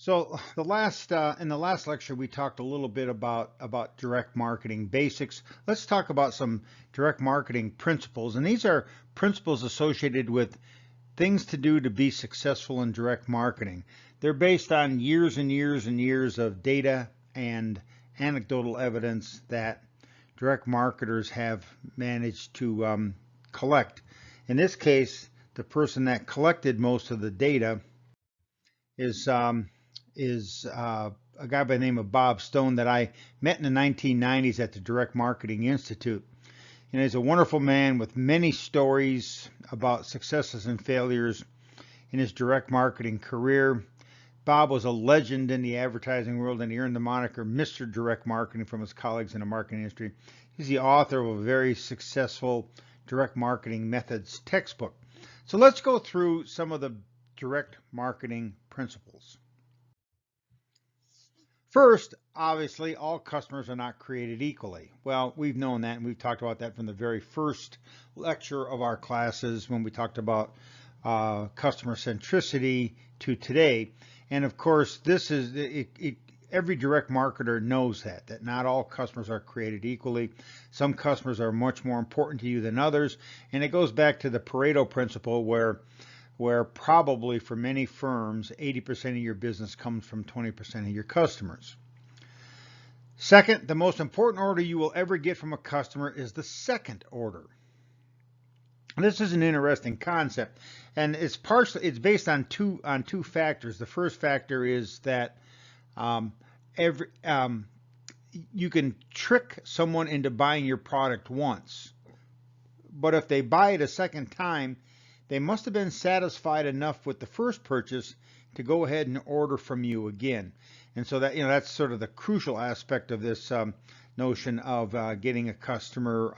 So in the last lecture, we talked a little bit about direct marketing basics. Let's talk about some direct marketing principles. And these are principles associated with things to do to be successful in direct marketing. They're based on years and years and years of data and anecdotal evidence that direct marketers have managed to collect. In this case, the person that collected most of the data is a guy by the name of Bob Stone that I met in the 1990s at the Direct Marketing Institute. And he's a wonderful man with many stories about successes and failures in his direct marketing career. Bob was a legend in the advertising world, and he earned the moniker Mr. Direct Marketing from his colleagues in the marketing industry. He's the author of a very successful direct marketing methods textbook. So let's go through some of the direct marketing principles. First, obviously, all customers are not created equally. Well, we've known that, and we've talked about that from the very first lecture of our classes when we talked about customer centricity to today. And of course, this is every direct marketer knows that not all customers are created equally. Some customers are much more important to you than others, and it goes back to the Pareto principle where probably for many firms, 80% of your business comes from 20% of your customers. Second, the most important order you will ever get from a customer is the second order. This is an interesting concept, and it's based on two factors. The first factor is that you can trick someone into buying your product once, but if they buy it a second time, they must have been satisfied enough with the first purchase to go ahead and order from you again. And so that's sort of the crucial aspect of this notion of getting a customer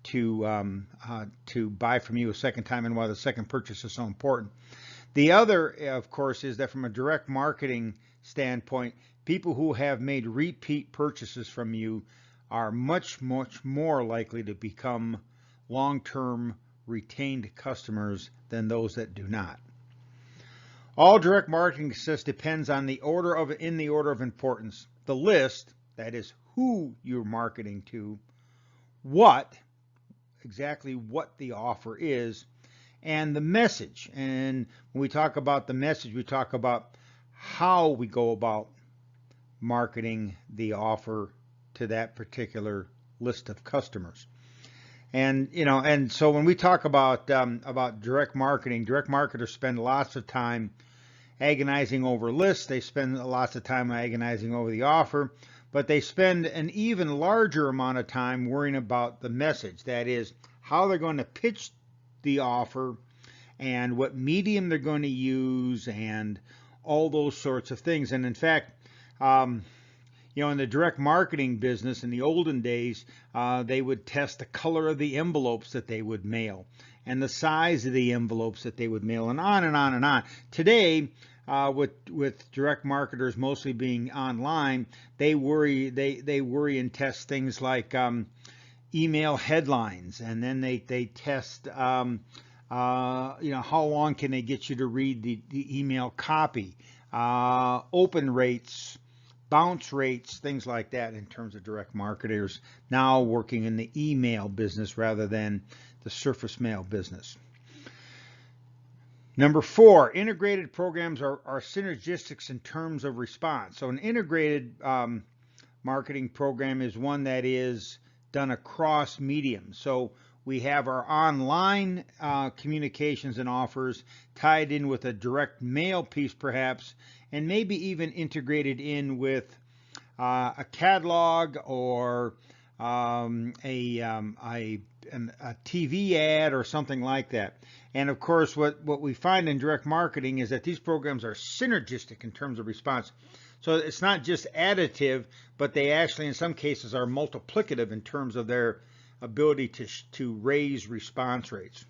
to buy from you a second time, and why the second purchase is so important. The other, of course, is that from a direct marketing standpoint, people who have made repeat purchases from you are much, much more likely to become long-term retained customers than those that do not. All direct marketing success depends on in the order of importance. The list, that is who you're marketing to, exactly what the offer is, and the message. And when we talk about the message, we talk about how we go about marketing the offer to that particular list of customers. And so when we talk about direct marketers spend lots of time agonizing over lists. They spend lots of time agonizing over the offer, but they spend an even larger amount of time worrying about the message. That is, how they're going to pitch the offer and what medium they're going to use and all those sorts of things. And in fact, in the direct marketing business in the olden days, they would test the color of the envelopes that they would mail and the size of the envelopes that they would mail, and on and on and on. Today, with direct marketers mostly being online, they worry and test things like email headlines, and then they test how long can they get you to read the email copy, open rates, bounce rates, things like that, in terms of direct marketers now working in the email business rather than the surface mail business. Number 4, integrated programs are synergistic in terms of response. So an integrated marketing program is one that is done across mediums. So we have our online communications and offers tied in with a direct mail piece perhaps, and maybe even integrated in with a catalog or a TV ad or something like that. And of course, what we find in direct marketing is that these programs are synergistic in terms of response. So it's not just additive, but they actually in some cases are multiplicative in terms of their ability to raise response rates.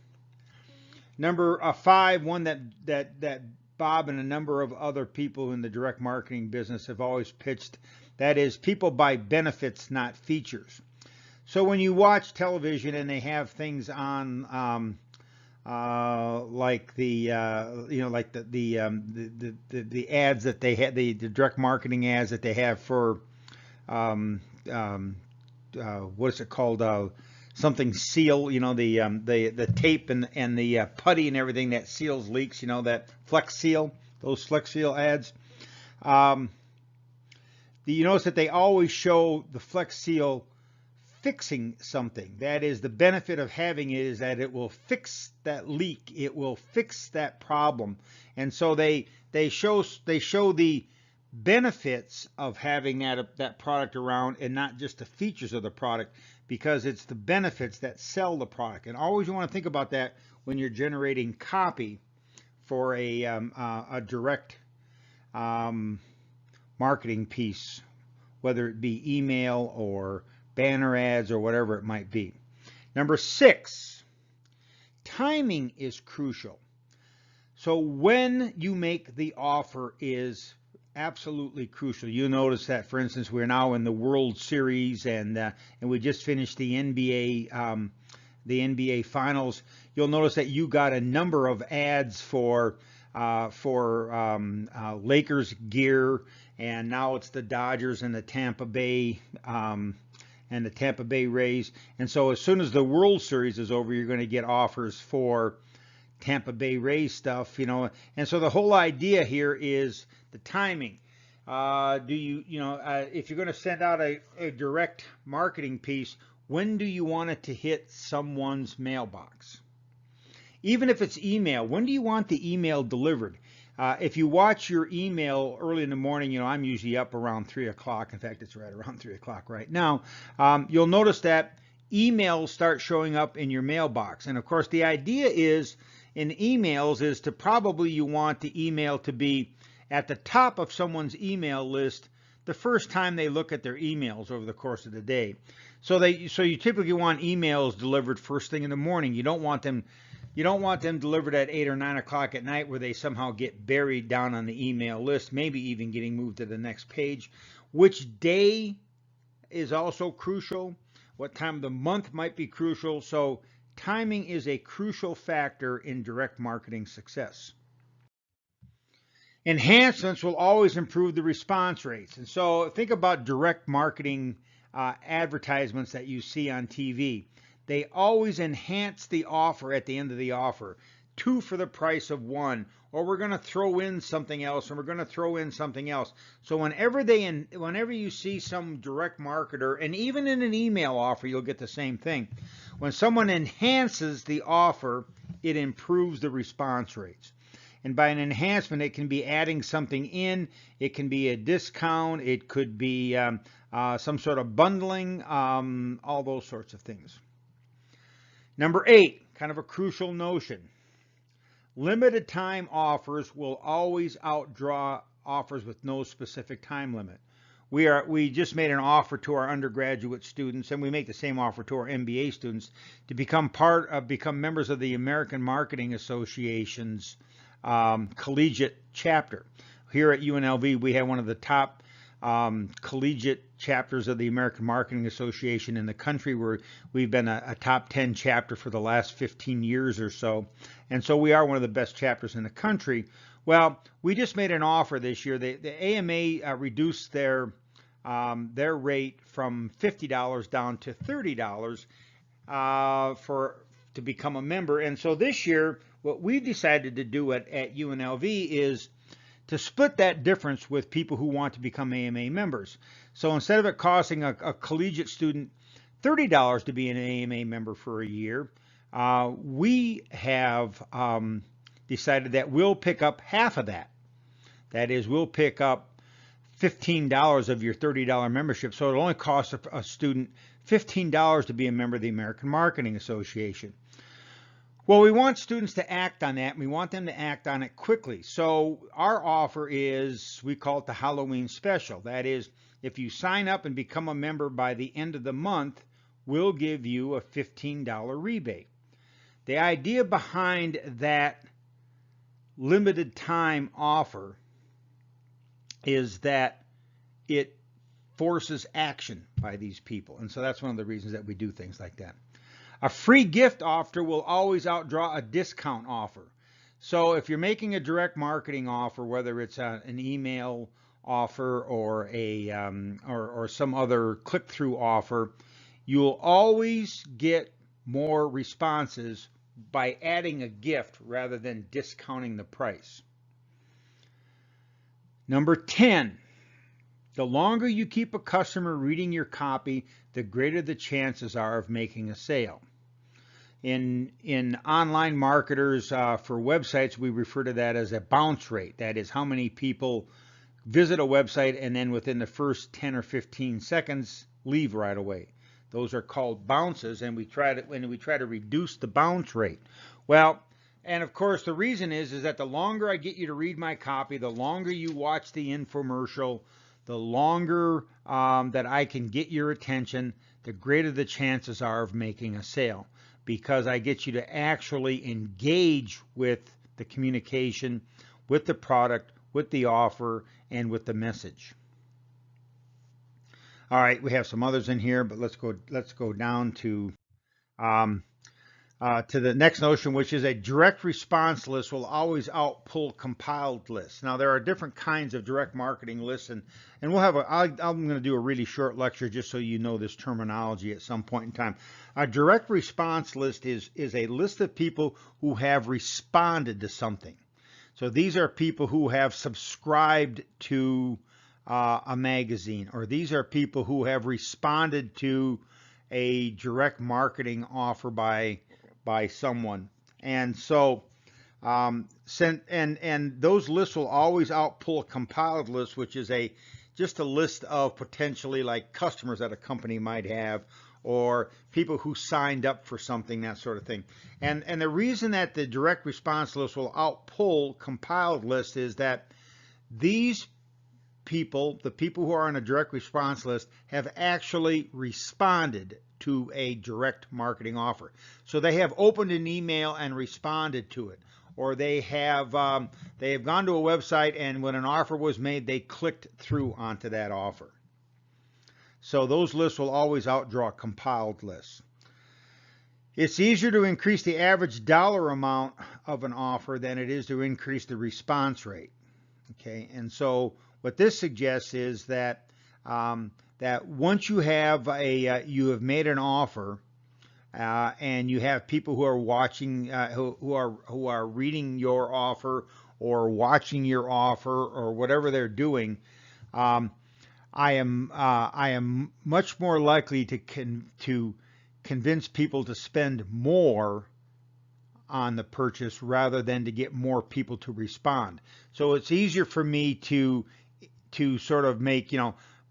Number 5, one that Bob and a number of other people in the direct marketing business have always pitched, that is, people buy benefits, not features. So when you watch television and they have things on like the like the ads that they had, the direct marketing ads that they have for um, um, what is it called? Something seal, the tape and the putty and everything that seals leaks, that Flex Seal, those Flex Seal ads. Um, you notice that they always show the Flex Seal fixing something. That is, the benefit of having it is that it will fix that leak. It will fix that problem. And so they show the benefits of having that product around and not just the features of the product, because it's the benefits that sell the product. And always you want to think about that when you're generating copy for a direct marketing piece, whether it be email or banner ads or whatever it might be. Number 6, timing is crucial. So when you make the offer is absolutely crucial. You notice that, for instance, we're now in the World Series and we just finished the NBA Finals. You'll notice that you got a number of ads for Lakers gear, and now it's the Dodgers and the Tampa Bay Rays. And so as soon as the World Series is over, you're going to get offers for Tampa Bay Rays stuff, And so the whole idea here is the timing. If you're going to send out a direct marketing piece, when do you want it to hit someone's mailbox? Even if it's email, when do you want the email delivered? If you watch your email early in the morning, I'm usually up around 3 o'clock. In fact, it's right around 3 o'clock right now. You'll notice that emails start showing up in your mailbox. And of course, the idea is in emails is to probably you want the email to be at the top of someone's email list the first time they look at their emails over the course of the day. So you typically want emails delivered first thing in the morning. You don't want them delivered at 8 or 9 o'clock at night where they somehow get buried down on the email list, maybe even getting moved to the next page. Which day is also crucial. What time of the month might be crucial. So timing is a crucial factor in direct marketing success. Enhancements will always improve the response rates. And so think about direct marketing advertisements that you see on TV. They always enhance the offer at the end of the offer. 2 for the price of 1, or we're going to throw in something else, and we're going to throw in something else. So whenever you see some direct marketer, and even in an email offer, you'll get the same thing. When someone enhances the offer, it improves the response rates. And by an enhancement, it can be adding something in, it can be a discount, it could be some sort of bundling, all those sorts of things. Number 8, kind of a crucial notion. Limited time offers will always outdraw offers with no specific time limit. We just made an offer to our undergraduate students, and we make the same offer to our MBA students to become members of the American Marketing Association's collegiate chapter. Here at UNLV, we have one of the top collegiate chapters of the American Marketing Association in the country, where we've been a top 10 chapter for the last 15 years or so. And so we are one of the best chapters in the country. Well, we just made an offer this year. The AMA reduced their rate from $50 down to $30 to become a member. And so this year, what we've decided to do at UNLV is to split that difference with people who want to become AMA members. So instead of it costing a collegiate student $30 to be an AMA member for a year, we have decided that we'll pick up half of that. That is, we'll pick up $15 of your $30 membership. So it'll only cost a student $15 to be a member of the American Marketing Association. Well, we want students to act on that, and we want them to act on it quickly. So our offer is, we call it the Halloween special. That is, if you sign up and become a member by the end of the month, we'll give you a $15 rebate. The idea behind that limited time offer is that it forces action by these people. And so that's one of the reasons that we do things like that. A free gift offer will always outdraw a discount offer. So if you're making a direct marketing offer, whether it's an email offer or or some other click-through offer, you'll always get more responses by adding a gift rather than discounting the price. Number 10, the longer you keep a customer reading your copy, the greater the chances are of making a sale. In online marketers for websites, we refer to that as a bounce rate. That is how many people visit a website and then within the first 10 or 15 seconds leave right away. Those are called bounces, and we try to reduce the bounce rate. Well, and of course the reason is that the longer I get you to read my copy, the longer you watch the infomercial, the longer that I can get your attention, the greater the chances are of making a sale, because I get you to actually engage with the communication, with the product, with the offer, and with the message. All right, we have some others in here, but let's go down to the next notion, which is a direct response list will always outpull compiled lists. Now there are different kinds of direct marketing lists, and we'll have I'm going to do a really short lecture just so you know this terminology at some point in time. A direct response list is a list of people who have responded to something. So these are people who have subscribed to a magazine, or these are people who have responded to a direct marketing offer by someone. And so and those lists will always outpull a compiled list, which is just a list of potentially like customers that a company might have, or people who signed up for something, that sort of thing. And the reason that the direct response list will outpull compiled lists is that these people, the people who are on a direct response list, have actually responded to a direct marketing offer. So they have opened an email and responded to it, or they have gone to a website, and when an offer was made, they clicked through onto that offer. So those lists will always outdraw compiled lists. It's easier to increase the average dollar amount of an offer than it is to increase the response rate. Okay, and so what this suggests is that that once you have you have made an offer, and you have people who are watching, who are reading your offer or watching your offer or whatever they're doing, I am much more likely to convince people to spend more on the purchase rather than to get more people to respond. So it's easier for me to sort of make,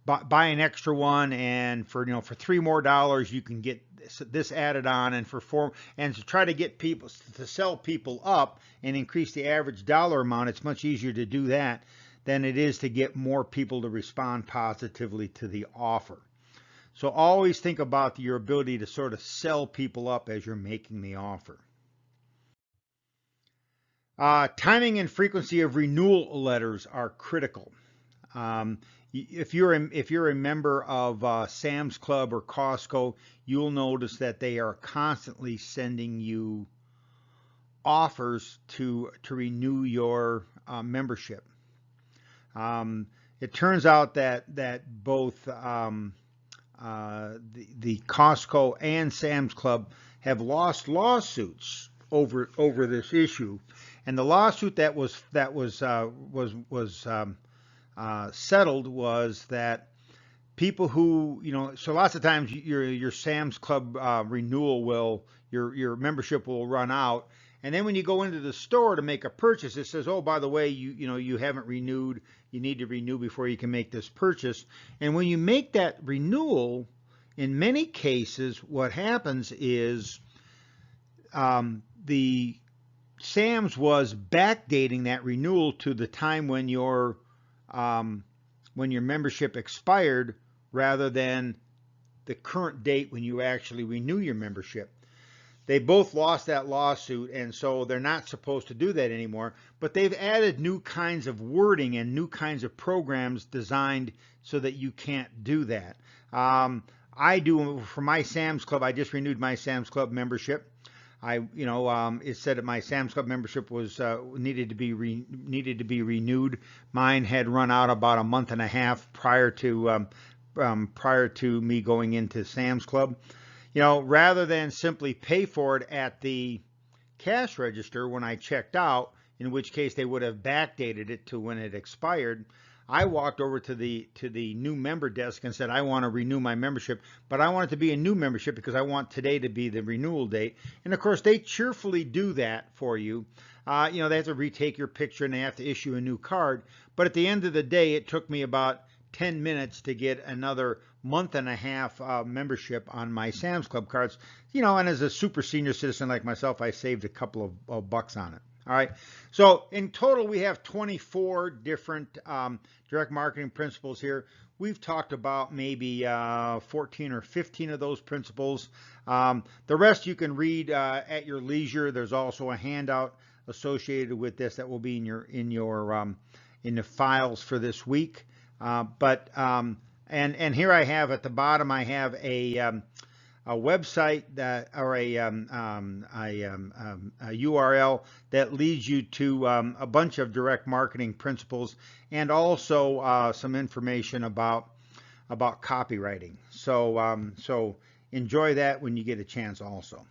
buy an extra one, and for $3 more you can get this added on, and for $4, and to try to get people to sell people up and increase the average dollar amount. It's much easier to do that than it is to get more people to respond positively to the offer. So always think about your ability to sort of sell people up as you're making the offer. Timing and frequency of renewal letters are critical. If you're a member of Sam's Club or Costco, you'll notice that they are constantly sending you offers to renew your membership. It turns out that both the Costco and Sam's Club have lost lawsuits over this issue, and the lawsuit that was settled was that people who, so lots of times your Sam's Club renewal your membership will run out, and then when you go into the store to make a purchase, it says, oh, by the way, you haven't renewed. You need to renew before you can make this purchase. And when you make that renewal, in many cases, what happens is the Sam's was backdating that renewal to the time when your membership expired, rather than the current date when you actually renew your membership. They both lost that lawsuit, and so they're not supposed to do that anymore. But they've added new kinds of wording and new kinds of programs designed so that you can't do that. I do for my Sam's Club. I just renewed my Sam's Club membership. It said that my Sam's Club membership was needed to be renewed. Mine had run out about a month and a half prior to me going into Sam's Club. Rather than simply pay for it at the cash register when I checked out, in which case they would have backdated it to when it expired. I walked over to the new member desk and said, I want to renew my membership, but I want it to be a new membership because I want today to be the renewal date. And of course, they cheerfully do that for you. They have to retake your picture and they have to issue a new card. But at the end of the day, it took me about 10 minutes to get another month and a half membership on my Sam's Club cards. And as a super senior citizen like myself, I saved a couple of bucks on it. All right. So in total, we have 24 different direct marketing principles here. We've talked about maybe 14 or 15 of those principles. The rest you can read at your leisure. There's also a handout associated with this that will be in the files for this week. And here I have at the bottom, I have a website that or a URL that leads you to a bunch of direct marketing principles and also some information about copywriting. So enjoy that when you get a chance also.